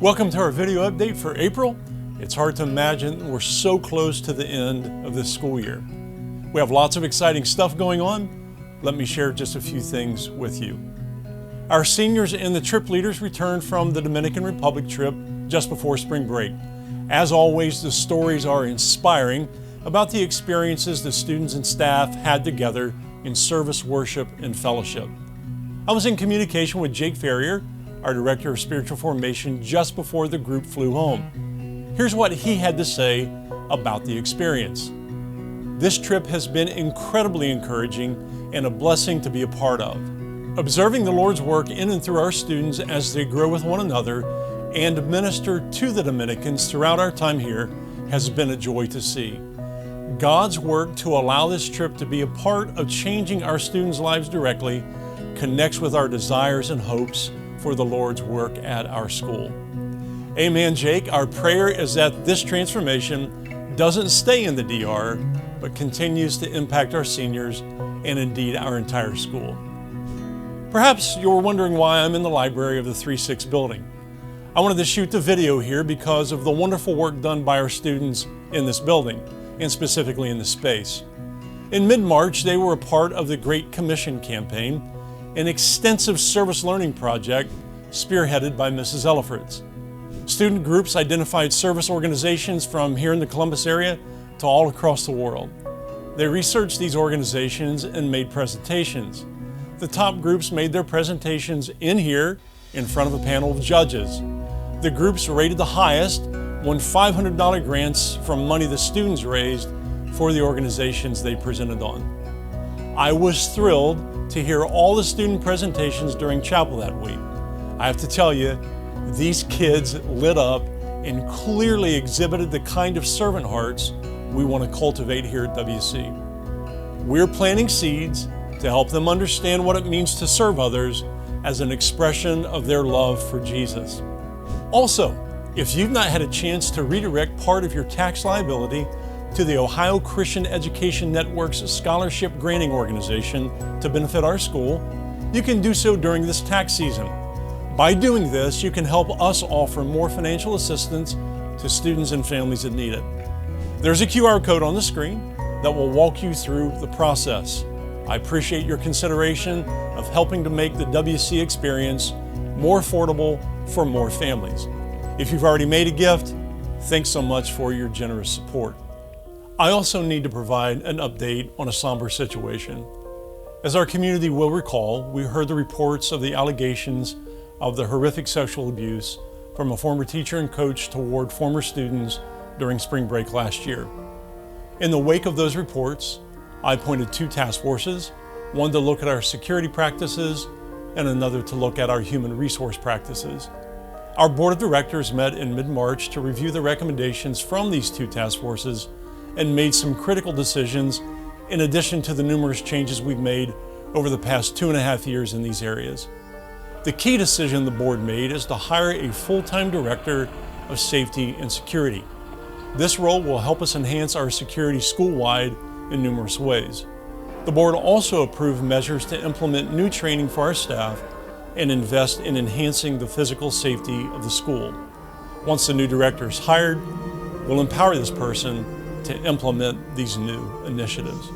Welcome to our video update for April. It's hard to imagine we're so close to the end of this school year. We have lots of exciting stuff going on. Let me share just a few things with you. Our seniors and the trip leaders returned from the Dominican Republic trip just before spring break. As always, the stories are inspiring about the experiences the students and staff had together in service, worship, and fellowship. I was in communication with Jake Ferrier, our Director of Spiritual Formation, just before the group flew home. Here's what he had to say about the experience. This trip has been incredibly encouraging and a blessing to be a part of. Observing the Lord's work in and through our students as they grow with one another and minister to the Dominicans throughout our time here has been a joy to see. God's work to allow this trip to be a part of changing our students' lives directly connects with our desires and hopes for the Lord's work at our school. Amen, Jake. Our prayer is that this transformation doesn't stay in the DR, but continues to impact our seniors and indeed our entire school. Perhaps you're wondering why I'm in the library of the 3-6 building. I wanted to shoot the video here because of the wonderful work done by our students in this building, and specifically in this space. In mid-March, they were a part of the Great Commission campaign, an extensive service learning project spearheaded by Mrs. Ellifritz. Student groups identified service organizations from here in the Columbus area to all across the world. They researched these organizations and made presentations. The top groups made their presentations in here in front of a panel of judges. The groups rated the highest won $500 grants from money the students raised for the organizations they presented on. I was thrilled to hear all the student presentations during chapel that week. I have to tell you, these kids lit up and clearly exhibited the kind of servant hearts we want to cultivate here at WC. We're planting seeds to help them understand what it means to serve others as an expression of their love for Jesus. Also, if you've not had a chance to redirect part of your tax liability to the Ohio Christian Education Network's scholarship granting organization to benefit our school, you can do so during this tax season. By doing this, you can help us offer more financial assistance to students and families that need it. There's a QR code on the screen that will walk you through the process. I appreciate your consideration of helping to make the WC experience more affordable for more families. If you've already made a gift, thanks so much for your generous support. I also need to provide an update on a somber situation. As our community will recall, we heard the reports of the allegations of the horrific sexual abuse from a former teacher and coach toward former students during spring break last year. In the wake of those reports, I appointed 2 task forces, one to look at our security practices and another to look at our human resource practices. Our board of directors met in mid-March to review the recommendations from these 2 task forces and made some critical decisions in addition to the numerous changes we've made over the past 2.5 years in these areas. The key decision the board made is to hire a full-time director of safety and security. This role will help us enhance our security school-wide in numerous ways. The board also approved measures to implement new training for our staff and invest in enhancing the physical safety of the school. Once the new director is hired, we'll empower this person to implement these new initiatives.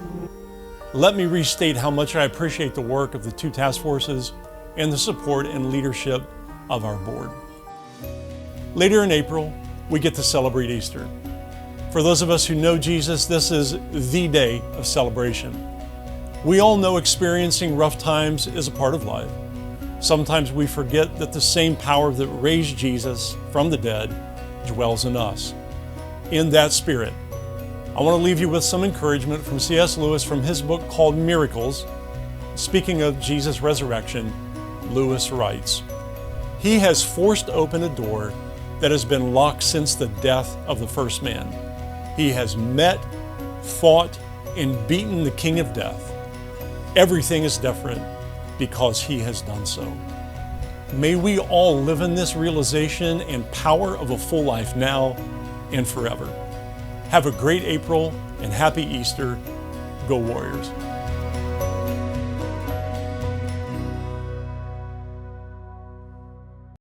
Let me restate how much I appreciate the work of the 2 task forces and the support and leadership of our board. Later in April, we get to celebrate Easter. For those of us who know Jesus, this is the day of celebration. We all know experiencing rough times is a part of life. Sometimes we forget that the same power that raised Jesus from the dead dwells in us. In that spirit, I want to leave you with some encouragement from C.S. Lewis from his book called Miracles. Speaking of Jesus' resurrection, Lewis writes, "He has forced open a door that has been locked since the death of the first man. He has met, fought, and beaten the king of death. Everything is different because he has done so." May we all live in this realization and power of a full life now and forever. Have a great April and happy Easter. Go Warriors.